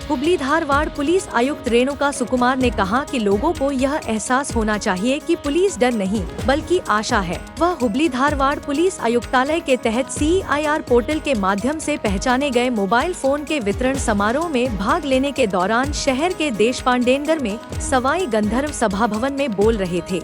Hubli Dharwad police आयुक्त रेणुका सुकुमार ने कहा कि लोगों को यह एहसास होना चाहिए कि पुलिस डर नहीं बल्कि आशा है। वह हुबली धारवाड़ पुलिस आयुक्तालय के तहत CIR पोर्टल के माध्यम से पहचाने गए मोबाइल फोन के वितरण समारोह में भाग लेने के दौरान शहर के देशपांडेनगर में सवाई गंधर्व सभा भवन में बोल रहे थे।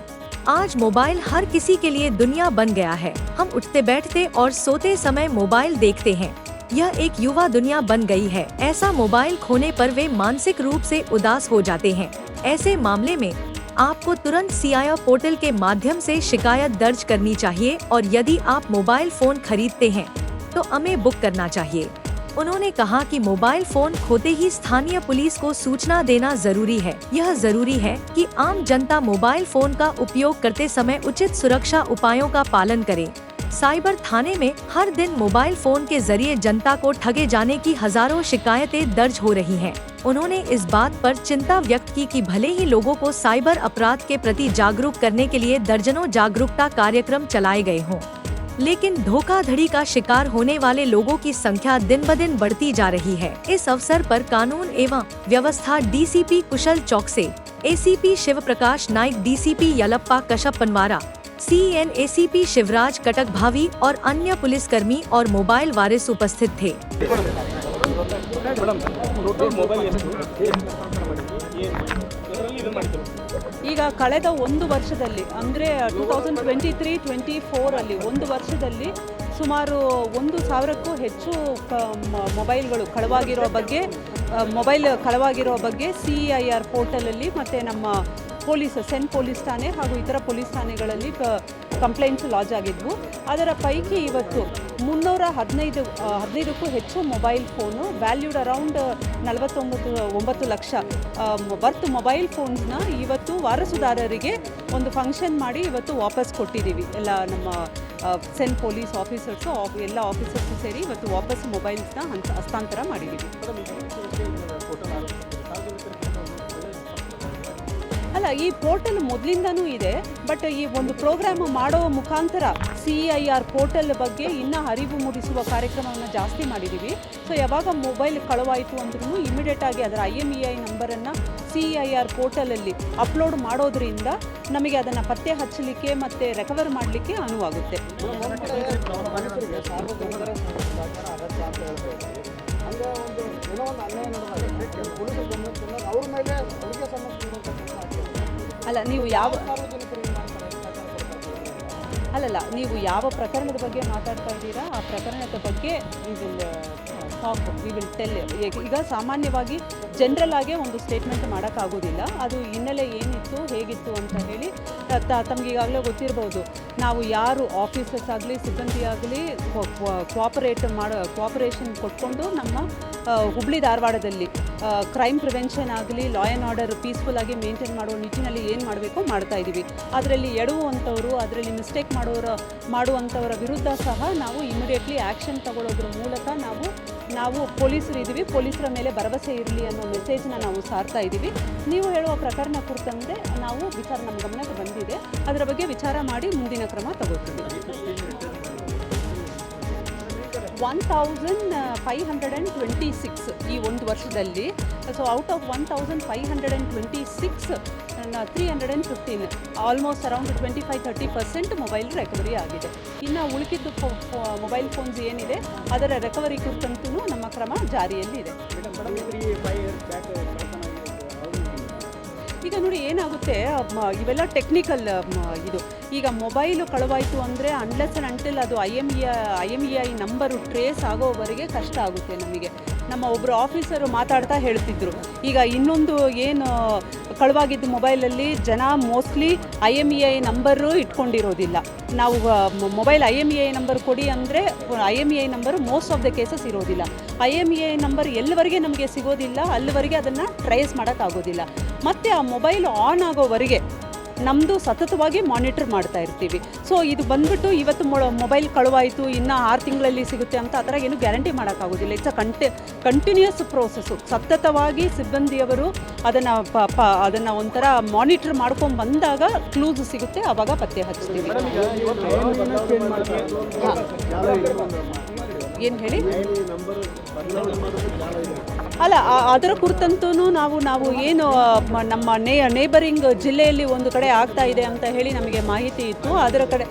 आज मोबाइल हर किसी के लिए दुनिया बन गया है। हम उठते बैठते और सोते समय मोबाइल देखते हैं। यह एक युवा दुनिया बन गई है। ऐसा मोबाइल खोने पर वे मानसिक रूप से उदास हो जाते हैं। ऐसे मामले में आपको तुरंत CIR पोर्टल के माध्यम से शिकायत दर्ज करनी चाहिए और यदि आप मोबाइल फोन खरीदते हैं तो हमें बुक करना चाहिए। उन्होंने कहा कि मोबाइल फोन खोते ही स्थानीय पुलिस को सूचना देना जरूरी है। यह जरूरी है कि आम जनता मोबाइल फोन का उपयोग करते समय उचित सुरक्षा उपायों का पालन करे। साइबर थाने में हर दिन मोबाइल फोन के जरिए जनता को ठगे जाने की हजारों शिकायतें दर्ज हो रही हैं। उन्होंने इस बात पर चिंता व्यक्त की कि भले ही लोगों को साइबर अपराध के प्रति जागरूक करने के लिए दर्जनों जागरूकता कार्यक्रम चलाए गए हों, लेकिन धोखाधड़ी का शिकार होने वाले लोगों की संख्या दिन ब दिन बढ़ती जा रही है। इस अवसर पर कानून एवं व्यवस्था DCP कुशल Chouksey, ACP Shiv Prakash Naik, DCP Yellappa Kashyap Panwara, CNACP Shivraj Cuttack भावी और अन्य पुलिसकर्मी और मोबाइल वारिस उपस्थित थे। ಈಗ ಕಳೆದ ಒಂದು ವರ್ಷದಲ್ಲಿ ಅಂದರೆ 2023-24 ಅಲ್ಲಿ ಒಂದು ವರ್ಷದಲ್ಲಿ ಸುಮಾರು 1,000ಕ್ಕೂ ಹೆಚ್ಚು ಮೊಬೈಲ್ಗಳು ಕಳವಾಗಿರೋ ಬಗ್ಗೆ CIR ಪೋರ್ಟಲಲ್ಲಿ ಮತ್ತು ನಮ್ಮ ಸೆನ್ ಪೊಲೀಸ್ ಠಾಣೆ ಹಾಗೂ ಇತರ ಪೊಲೀಸ್ ಠಾಣೆಗಳಲ್ಲಿ ಕಂಪ್ಲೇಂಟ್ಸ್ ಲಾಂಚ್ ಆಗಿದ್ವು. ಅದರ ಪೈಕಿ ಇವತ್ತು 315ಕ್ಕೂ ಹೆಚ್ಚು mobile phone valued around 49 lakh worth mobile ಫೋನ್ಸ್ನ ಇವತ್ತು ವಾರಸುದಾರರಿಗೆ ಒಂದು ಫಂಕ್ಷನ್ ಮಾಡಿ ಇವತ್ತು ವಾಪಸ್ ಕೊಟ್ಟಿದ್ದೀವಿ. ಎಲ್ಲ ನಮ್ಮ ಸೆನ್ ಪೊಲೀಸ್ ಆಫೀಸರ್ಸು ಎಲ್ಲ ಆಫೀಸರ್ಸು ಸೇರಿ ಇವತ್ತು ವಾಪಸ್ ಮೊಬೈಲ್ಸ್ನ ಹಸ್ತಾಂತರ ಮಾಡಿದ್ದೀವಿ. ಅಲ್ಲ, ಈ ಪೋರ್ಟಲ್ ಮೊದಲಿಂದನೂ ಇದೆ, ಬಟ್ ಈ ಒಂದು ಪ್ರೋಗ್ರಾಮ್ ಮಾಡೋ ಮುಖಾಂತರ CIR ಪೋರ್ಟಲ್ ಬಗ್ಗೆ ಇನ್ನೂ ಅರಿವು ಮೂಡಿಸುವ ಕಾರ್ಯಕ್ರಮವನ್ನು ಜಾಸ್ತಿ ಮಾಡಿದ್ದೀವಿ. ಸೊ ಯಾವಾಗ ಮೊಬೈಲ್ ಕಳವಾಯಿತು ಅಂದ್ರೂ ಇಮಿಡಿಯೇಟಾಗಿ ಅದರ IMEI ನಂಬರನ್ನು CIR ಪೋರ್ಟಲಲ್ಲಿ ಅಪ್ಲೋಡ್ ಮಾಡೋದ್ರಿಂದ ನಮಗೆ ಅದನ್ನು ಪತ್ತೆ ಹಚ್ಚಲಿಕ್ಕೆ ಮತ್ತು ರೆಕವರ್ ಮಾಡಲಿಕ್ಕೆ ಅನುವಾಗುತ್ತೆ. ಅಲ್ಲ, ನೀವು ಯಾವ ಪ್ರಕರಣದ ಬಗ್ಗೆ ಮಾತಾಡ್ತಾ ಇದ್ದೀರಾ, ಆ ಪ್ರಕರಣದ ಬಗ್ಗೆ ವಿ ವಿಲ್ ಟೆಲ್. ಈಗ ಸಾಮಾನ್ಯವಾಗಿ ಜನರಲ್ ಆಗಿ ಒಂದು ಸ್ಟೇಟ್ಮೆಂಟ್ ಮಾಡೋಕ್ಕಾಗೋದಿಲ್ಲ. ಅದು ಹಿನ್ನೆಲೆ ಏನಿತ್ತು, ಹೇಗಿತ್ತು ಅಂತ ಹೇಳಿ ತಮಗೆ ಈಗಾಗಲೇ ಗೊತ್ತಿರ್ಬೋದು. ನಾವು ಯಾರು ಆಫೀಸರ್ಸ್ ಆಗಲಿ ಸಿಬ್ಬಂದಿ ಆಗಲಿ ಕೋಆಪರೇಷನ್ ಕೊಟ್ಕೊಂಡು ನಮ್ಮ ಹುಬ್ಳಿ ಧಾರವಾಡದಲ್ಲಿ ಕ್ರೈಮ್ ಪ್ರಿವೆನ್ಷನ್ ಆಗಲಿ ಲಾ ಆ್ಯಂಡ್ ಆರ್ಡರ್ ಪೀಸ್ಫುಲ್ ಆಗಿ ಮೇಂಟೈನ್ ಮಾಡುವ ನಿಟ್ಟಿನಲ್ಲಿ ಏನು ಮಾಡಬೇಕು ಮಾಡ್ತಾ ಇದ್ದೀವಿ. ಅದರಲ್ಲಿ ಎಡವುವಂಥವರು, ಅದರಲ್ಲಿ ಮಿಸ್ಟೇಕ್ ಮಾಡುವಂಥವರ ವಿರುದ್ಧ ಸಹ ನಾವು ಇಮಿಡಿಯೇಟ್ಲಿ ಆ್ಯಕ್ಷನ್ ತಗೊಳ್ಳೋದ್ರ ಮೂಲಕ ನಾವು ಪೊಲೀಸರು ಇದ್ದೀವಿ, ಪೊಲೀಸರ ಮೇಲೆ ಭರವಸೆ ಇರಲಿ ಅನ್ನೋ ಮೆಸೇಜ್ನ ನಾವು ಸಾರ್ತಾ ಇದ್ದೀವಿ. ನೀವು ಹೇಳುವ ಪ್ರಕರಣ ಕುರಿತಂತೆ ನಮ್ಮ ಗಮನಕ್ಕೆ ಬಂದಿದೆ. ಅದರ ಬಗ್ಗೆ ವಿಚಾರ ಮಾಡಿ ಮುಂದಿನ ಕ್ರಮ ತಗೋತೀವಿ. 1,526 ಈ ಒಂದು ವರ್ಷದಲ್ಲಿ. So out of 1,526 315 almost around 25-30% mobile recovery ಆಗಿದೆ. ಇನ್ನು ಉಳಿದಿದ್ದು ಮೊಬೈಲ್ ಫೋನ್ಸ್ ಏನಿದೆ ಅದರ ರಿಕವರಿ ಕುರಿತಂತೂ ನಮ್ಮ ಕ್ರಮ ಜಾರಿಯಲ್ಲಿದೆ. ಈಗ ನೋಡಿ ಏನಾಗುತ್ತೆ, ಇವೆಲ್ಲ ಟೆಕ್ನಿಕಲ್ ಇದು. ಈಗ ಮೊಬೈಲು ಕಳವಾಯಿತು ಅಂದರೆ ಅನ್ಲೆಸ್ ಆ್ಯಂಡ್ ಅಂಟಿಲ್ ಅದು IMEI ನಂಬರು ಟ್ರೇಸ್ ಆಗೋವರೆಗೆ ಕಷ್ಟ ಆಗುತ್ತೆ ನಮಗೆ. ನಮ್ಮ ಒಬ್ಬರು ಆಫೀಸರು ಮಾತಾಡ್ತಾ ಹೇಳ್ತಿದ್ರು, ಈಗ ಇನ್ನೊಂದು ಏನು ಕಳವಾಗಿದ್ದು ಮೊಬೈಲಲ್ಲಿ ಜನ ಮೋಸ್ಟ್ಲಿ IMEI ನಂಬರು ಇಟ್ಕೊಂಡಿರೋದಿಲ್ಲ. ನಾವು ಮೊಬೈಲ್ IMEI ನಂಬರ್ ಕೊಡಿ ಅಂದರೆ IMEI number most of the cases ಇರೋದಿಲ್ಲ. IMEI ನಂಬರ್ ಎಲ್ಲಿವರೆಗೆ ನಮಗೆ ಸಿಗೋದಿಲ್ಲ ಅಲ್ಲಿವರೆಗೆ ಅದನ್ನು ಟ್ರೇಸ್ ಮಾಡೋಕ್ಕಾಗೋದಿಲ್ಲ. ಮತ್ತು ಆ ಮೊಬೈಲ್ ಆನ್ ಆಗೋವರೆಗೆ ನಮ್ಮದು ಸತತವಾಗಿ ಮಾನಿಟರ್ ಮಾಡ್ತಾ ಇರ್ತೀವಿ. ಸೊ ಇದು ಬಂದ್ಬಿಟ್ಟು ಇವತ್ತು ಮೊಬೈಲ್ ಕಳುವಾಯಿತು ಇನ್ನು 6 ತಿಂಗಳಲ್ಲಿ ಸಿಗುತ್ತೆ ಅಂತ ಆ ಥರ ಏನು ಗ್ಯಾರಂಟಿ ಮಾಡೋಕ್ಕಾಗೋದಿಲ್ಲ. It's continuous process. ಸತತವಾಗಿ ಸಿಬ್ಬಂದಿಯವರು ಅದನ್ನು ಒಂಥರ ಮಾನಿಟರ್ ಮಾಡ್ಕೊಂಡು ಬಂದಾಗ ಕ್ಲೂಸ್ ಸಿಗುತ್ತೆ, ಆವಾಗ ಪತ್ತೆ ಹಚ್ತೀವಿ. ಏನು ಹೇಳಿ? ಅಲ್ಲ ಅದರ ಕುರಿತಂತೂ ನಾವು ಏನು ನಮ್ಮ ನೇಬರಿಂಗ್ ಜಿಲ್ಲೆಯಲ್ಲಿ ಒಂದು ಕಡೆ ಆಗ್ತಾ ಇದೆ ಅಂತ ಹೇಳಿ ನಮಗೆ ಮಾಹಿತಿ ಇತ್ತು. ಅದರ ಕಡೆ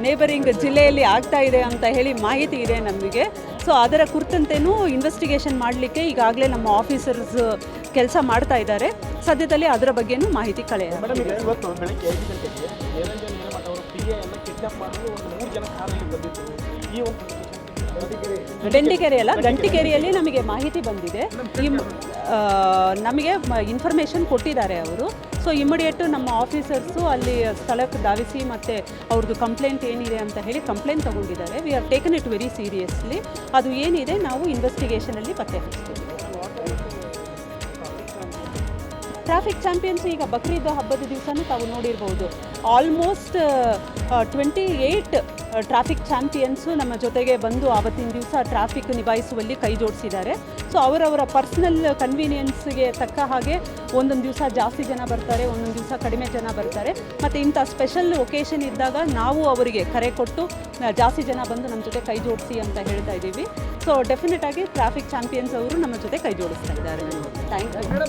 ನೇಬರಿಂಗ್ ಜಿಲ್ಲೆಯಲ್ಲಿ ಆಗ್ತಾ ಇದೆ ಅಂತ ಹೇಳಿ ಮಾಹಿತಿ ಇದೆ ನಮಗೆ. ಸೊ ಅದರ ಕುರಿತಂತೆಯೂ ಇನ್ವೆಸ್ಟಿಗೇಷನ್ ಮಾಡಲಿಕ್ಕೆ ಈಗಾಗಲೇ ನಮ್ಮ ಆಫೀಸರ್ಸ್ ಕೆಲಸ ಮಾಡ್ತಾ ಇದ್ದಾರೆ. ಸದ್ಯದಲ್ಲಿ ಅದರ ಬಗ್ಗೆನೂ ಮಾಹಿತಿ ಇವತ್ತು ಬೆಳಗ್ಗೆ 5 ಗಂಟೆಗೆ ನಿರಂಜನ್ ಹಿರೇಮಠ ಅವರು PA ಅನ್ನ ಕಿಡ್ನಾಪ್ ಮಾಡಲು ಒಂದು 3 ಜನ ಕಾರಲ್ಲಿ ಬಂದಿತ್ತು. ಈ ಒಂದು ಬೆಂಡಿಕೆರೆ ಅಲ್ಲ, ಗಂಟಿಕೆರೆಯಲ್ಲಿ ನಮಗೆ ಮಾಹಿತಿ ಬಂದಿದೆ. ನಮಗೆ ಇನ್ಫಾರ್ಮೇಷನ್ ಕೊಟ್ಟಿದ್ದಾರೆ ಅವರು. ಸೊ ಇಮಿಡಿಯೇಟು ನಮ್ಮ ಆಫೀಸರ್ಸು ಅಲ್ಲಿ ಸ್ಥಳಕ್ಕೆ ಧಾವಿಸಿ ಮತ್ತು ಅವ್ರದ್ದು ಕಂಪ್ಲೇಂಟ್ ಏನಿದೆ ಅಂತ ಹೇಳಿ ಕಂಪ್ಲೇಂಟ್ ತೊಗೊಂಡಿದ್ದಾರೆ. We have taken it very seriously. ಅದು ಏನಿದೆ ನಾವು ಇನ್ವೆಸ್ಟಿಗೇಷನಲ್ಲಿ ಪತ್ತೆ ಹಚ್ತೀವಿ. ಟ್ರಾಫಿಕ್ ಚಾಂಪಿಯನ್ಸ್ ಈಗ ಬಕ್ರೀದ್ ಹಬ್ಬದ ದಿವಸನೂ ತಾವು ನೋಡಿರ್ಬೋದು. ಆಲ್ಮೋಸ್ಟ್ 28 ಟ್ರಾಫಿಕ್ ಚಾಂಪಿಯನ್ಸು ನಮ್ಮ ಜೊತೆಗೆ ಬಂದು ಆವತ್ತಿನ ದಿವಸ ಟ್ರಾಫಿಕ್ ನಿಭಾಯಿಸುವಲ್ಲಿ ಕೈ ಜೋಡಿಸಿದ್ದಾರೆ. ಸೊ ಅವರವರ ಪರ್ಸ್ನಲ್ ಕನ್ವೀನಿಯನ್ಸ್ಗೆ ತಕ್ಕ ಹಾಗೆ ಒಂದೊಂದು ದಿವಸ ಜಾಸ್ತಿ ಜನ ಬರ್ತಾರೆ, ಒಂದೊಂದು ದಿವಸ ಕಡಿಮೆ ಜನ ಬರ್ತಾರೆ. ಮತ್ತು ಇಂಥ ಸ್ಪೆಷಲ್ ಒಕೇಶನ್ ಇದ್ದಾಗ ನಾವು ಅವರಿಗೆ ಕರೆ ಕೊಟ್ಟು ಜಾಸ್ತಿ ಜನ ಬಂದು ನಮ್ಮ ಜೊತೆ ಕೈ ಜೋಡಿಸಿ ಅಂತ ಹೇಳ್ತಾ ಇದ್ದೀವಿ. ಸೊ ಡೆಫಿನೆಟಾಗಿ ಟ್ರಾಫಿಕ್ ಚಾಂಪಿಯನ್ಸ್ ಅವರು ನಮ್ಮ ಜೊತೆ ಕೈ ಜೋಡಿಸ್ತಾ ಇದ್ದಾರೆ. Thank you.